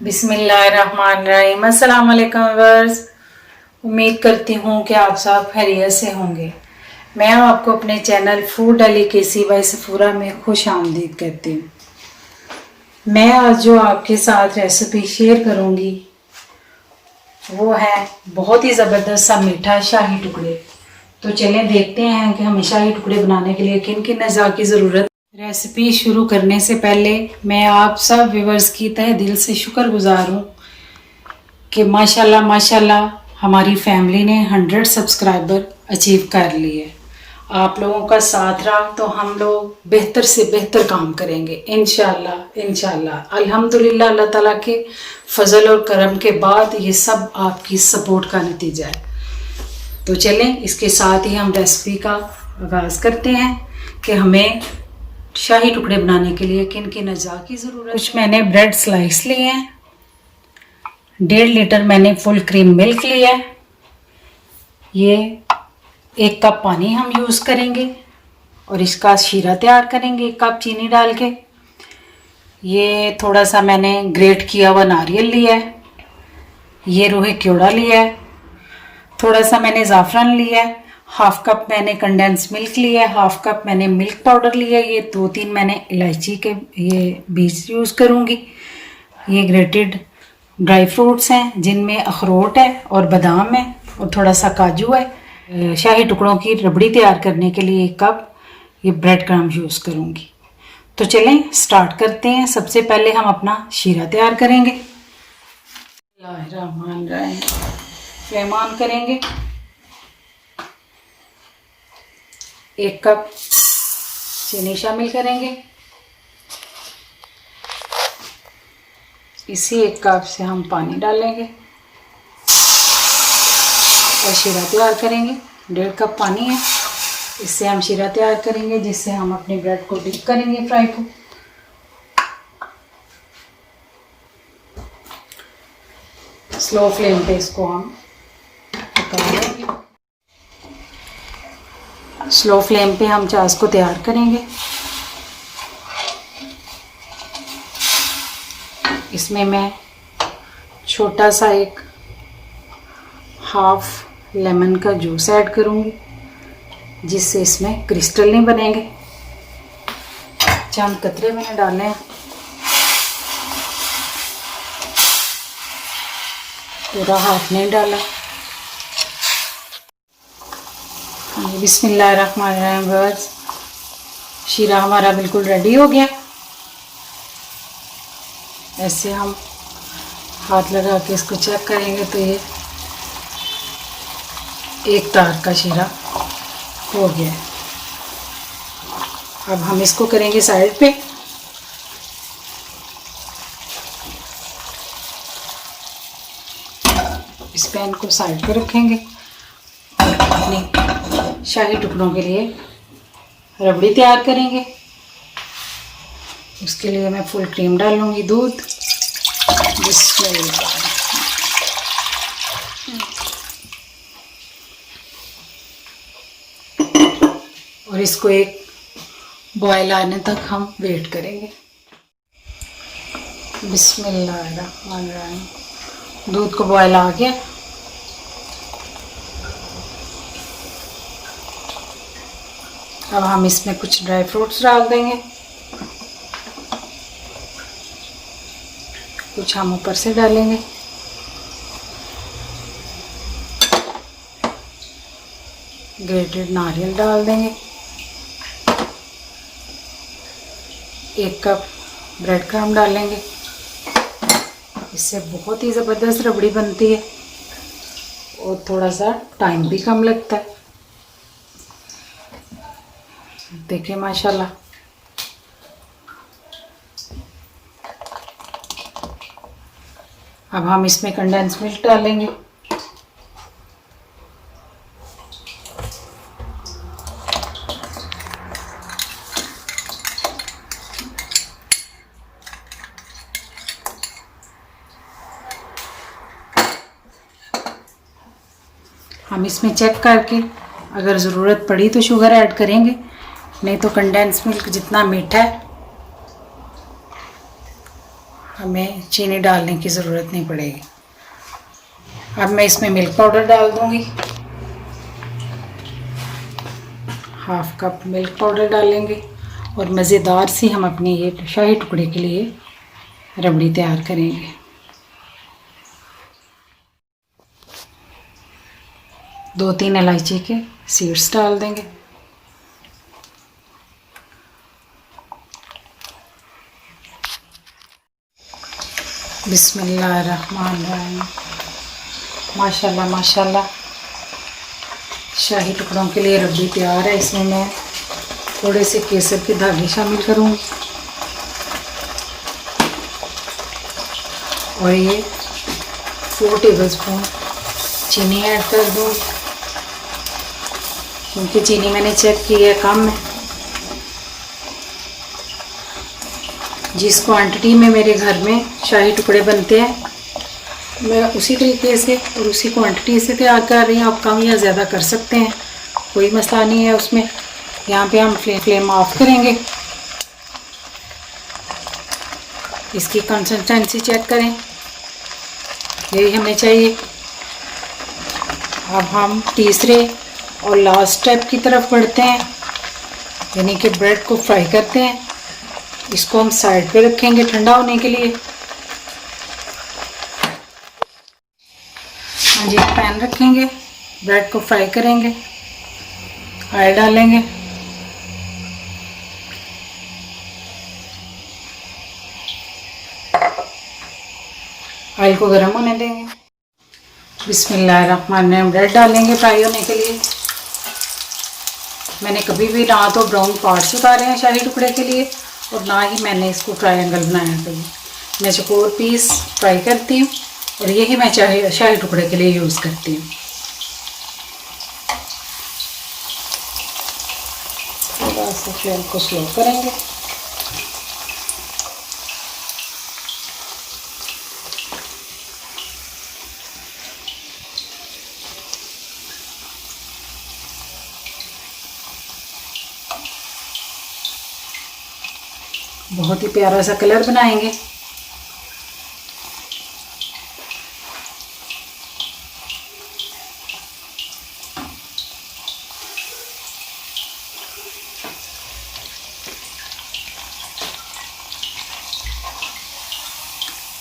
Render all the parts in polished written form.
बिस्मिल्लाहिर्रहमानिर्रहीम। अस्सलाम वालेकुम व्यूअर्स। उम्मीद करती हूँ कि आप सब खैरियत से होंगे। मैं आपको अपने channel food delicacy by Safoora में खुश आमदीद कहती हूँ। मैं आज जो आपके साथ रेसिपी शेयर करूँगी वो है बहुत ही ज़बरदस्त सा मीठा शाही टुकड़े। तो चलें देखते हैं कि हमें शाही टुकड़े बनाने के लिए किन किन अज़ा की ज़रूरत। रेसिपी शुरू करने से पहले मैं आप सब व्यूअर्स की तहे दिल से शुक्रगुजार हूँ कि माशाल्लाह हमारी फैमिली ने 100 सब्सक्राइबर अचीव कर लिए। आप लोगों का साथ रहा तो हम लोग बेहतर से बेहतर काम करेंगे इंशाल्लाह। अल्हम्दुलिल्लाह, अल्लाह ताला के फजल और करम के बाद ये सब आपकी सपोर्ट का नतीजा है। तो चलें इसके साथ ही हम रेसिपी का आगाज़ करते हैं कि हमें शाही टुकड़े बनाने के लिए किन किन अज़ा की ज़रूरत। कुछ मैंने ब्रेड स्लाइस लिए हैं, 1.5 लीटर मैंने फुल क्रीम मिल्क लिया है, ये 1 कप पानी हम यूज़ करेंगे और इसका शीरा तैयार करेंगे 1 कप चीनी डाल के। ये थोड़ा सा मैंने ग्रेट किया हुआ नारियल लिया है, ये रूहे क्योड़ा लिया है, थोड़ा सा मैंने ज़ाफ़रान लिया है, 1/2 कप मैंने कंडेंस मिल्क लिया है, 1/2 कप मैंने मिल्क पाउडर लिया है, ये 2-3 मैंने इलायची के ये बीज यूज़ करूँगी। ये ग्रेटेड ड्राई फ्रूट्स हैं जिनमें अखरोट है और बादाम है और थोड़ा सा काजू है। शाही टुकड़ों की रबड़ी तैयार करने के लिए 1 कप ये ब्रेड क्रम्ब यूज़ करूँगी। तो चलें स्टार्ट करते हैं। सबसे पहले हम अपना शीरा तैयार करेंगे। फ्लेम ऑन करेंगे, 1 कप चीनी शामिल करेंगे। इसी 1 कप से हम पानी डालेंगे और शीरा तैयार करेंगे। 1.5 कप पानी है, इससे हम शीरा तैयार करेंगे जिससे हम अपने ब्रेड को डिप करेंगे फ्राई को। स्लो फ्लेम पे इसको हम पकाएंगे। स्लो फ्लेम पे हम चाश को तैयार करेंगे। इसमें मैं छोटा सा एक 1/2 लेमन का जूस ऐड करूँगी जिससे इसमें क्रिस्टल नहीं बनेंगे। चंद कतरे मैंने डाले हैं, पूरा हाथ नहीं डाला। बिस्मिल्लाहिर्रहमानिर्रहीम। बस शीरा हमारा बिल्कुल रेडी हो गया। ऐसे हम हाथ लगा के इसको चेक करेंगे तो ये एक तार का शीरा हो गया है। अब हम इसको करेंगे साइड पे। इस पैन को साइड पे रखेंगे और अपनी शाही टुकड़ों के लिए रबड़ी तैयार करेंगे। उसके लिए मैं फुल क्रीम डालूंगी, दूध। और इसको एक बॉयल आने तक हम वेट करेंगे। बिस्मिल्लाहिर्रहमानिर्रहीम। दूध को बॉयल आ गया। अब हम इसमें कुछ ड्राई फ्रूट्स डाल देंगे, कुछ हम ऊपर से डालेंगे। ग्रेटेड नारियल डाल देंगे, 1 कप ब्रेड क्रम्ब डालेंगे। इससे बहुत ही ज़बरदस्त रबड़ी बनती है और थोड़ा सा टाइम भी कम लगता है। देखिए माशाल्लाह। अब हम इसमें कंडेंस मिल्क डालेंगे। हम इसमें चेक करके अगर ज़रूरत पड़ी तो शुगर ऐड करेंगे, नहीं तो कंडेंस मिल्क जितना मीठा है हमें चीनी डालने की ज़रूरत नहीं पड़ेगी। अब मैं इसमें मिल्क पाउडर डाल दूंगी। हाफ कप मिल्क पाउडर डालेंगे और मज़ेदार सी हम अपने ये शाही टुकड़े के लिए रबड़ी तैयार करेंगे। दो तीन इलायची के सीड्स डाल देंगे। बिस्मिल्लाहिर्रहमानिर्रहीम। माशाल्लाह माशाल्लाह, शाही टुकड़ों के लिए रबड़ी तैयार है। इसमें मैं थोड़े से केसर के धागे शामिल करूँगी और ये 4 टेबलस्पून चीनी ऐड कर दूँ, क्योंकि चीनी मैंने चेक की है कम है। जिस क्वांटिटी में मेरे घर में शाही टुकड़े बनते हैं मैं उसी तरीके से और उसी क्वांटिटी से तैयार कर रही हूँ। आप कम या ज़्यादा कर सकते हैं, कोई मसला नहीं है उसमें। यहाँ पे हम फ्लेम ऑफ करेंगे। इसकी कंसिस्टेंसी चेक करें, यही हमें चाहिए। अब हम तीसरे और लास्ट स्टेप की तरफ बढ़ते हैं, यानी कि ब्रेड को फ्राई करते हैं। इसको हम साइड पे रखेंगे ठंडा होने के लिए। हाँ जी, पैन रखेंगे, ब्रेड को फ्राई करेंगे, ऑयल डालेंगे, ऑयल को गर्म होने देंगे। बिस्मिल्लाहिर्रहमानिर्रहीम, ब्रेड डालेंगे फ्राई होने के लिए। मैंने कभी भी ना तो ब्राउन पार्ट्स उतारे हैं शाही टुकड़े के लिए और ना ही मैंने इसको ट्रायंगल बनाया कभी। मैं चकोर पीस फ्राई करती हूँ और यही मैं शाही टुकड़े के लिए यूज़ करती हूँ। थोड़ा सा फ्लेम को स्लो करेंगे। बहुत ही प्यारा सा कलर बनाएंगे।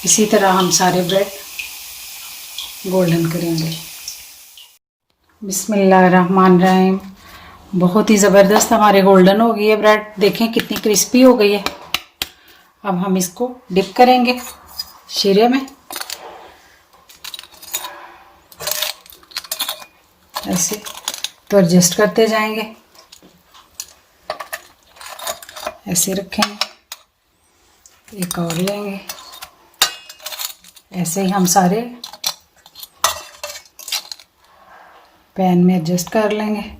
इसी तरह हम सारे ब्रेड गोल्डन करेंगे। बिस्मिल्लाहिर्रहमानिर्रहीम, बहुत ही ज़बरदस्त हमारे गोल्डन हो गई है ब्रेड। देखें कितनी क्रिस्पी हो गई है। अब हम इसको डिप करेंगे शीरे में, ऐसे तो एडजस्ट करते जाएंगे। ऐसे रखेंगे, एक और लेंगे, ऐसे ही हम सारे पैन में एडजस्ट कर लेंगे।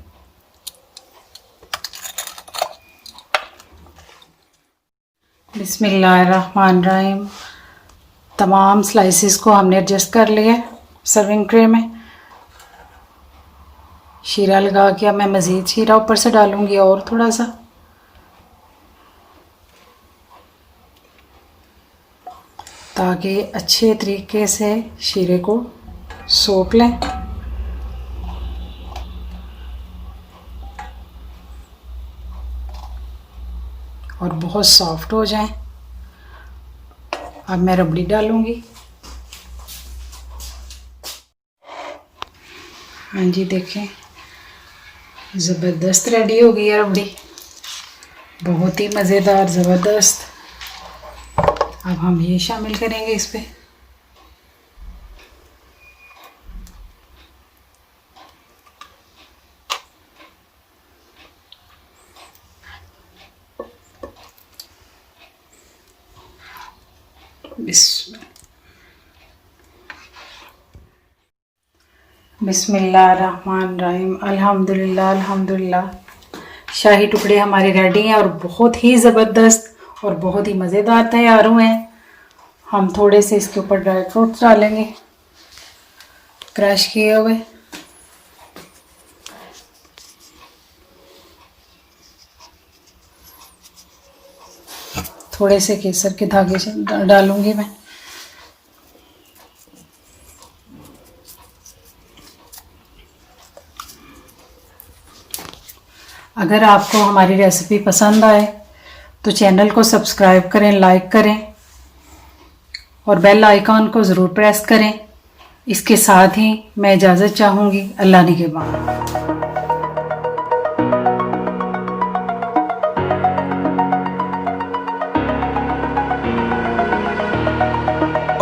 बिस्मिल्लाहिर्रहमानिर्रहीम, तमाम स्लाइसेस को हमने एडजस्ट कर लिया सर्विंग ट्रे में। शीरा लगा के अब मैं मज़ीद शीरा ऊपर से डालूंगी और थोड़ा सा, ताकि अच्छे तरीके से शीरे को सोख लें। और बहुत सॉफ्ट हो जाएं। अब मैं रबड़ी डालूंगी। हाँ जी, देखें ज़बरदस्त रेडी हो गई है रबड़ी, बहुत ही मज़ेदार ज़बरदस्त। अब हम ये शामिल करेंगे इस पे। बिस्मिल्लाहिर्रहमानिर्रहीम, अल्हम्दुलिल्लाह अल्हम्दुलिल्लाह। शाही टुकड़े हमारे रेडी हैं और बहुत ही ज़बरदस्त और बहुत ही मज़ेदार तैयार हुए हैं। हम थोड़े से इसके ऊपर ड्राई फ्रूट्स डालेंगे, क्रश किए हुए। थोड़े से केसर के धागे से डालूंगी मैं। अगर आपको हमारी रेसिपी पसंद आए तो चैनल को सब्सक्राइब करें, लाइक करें और बेल आइकॉन को ज़रूर प्रेस करें। इसके साथ ही मैं इजाज़त चाहूँगी। अल्लाह निगहबान।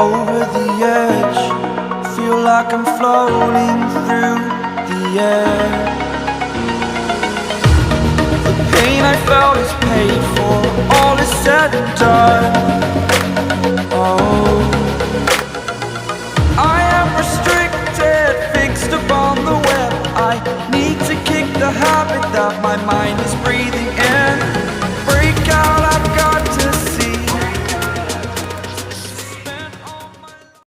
Over the edge, feel like I'm floating through the air. The pain I felt is paid for, all is said and done. Oh, I am restricted, fixed upon the web. I need to kick the habit that my mind is breathing in.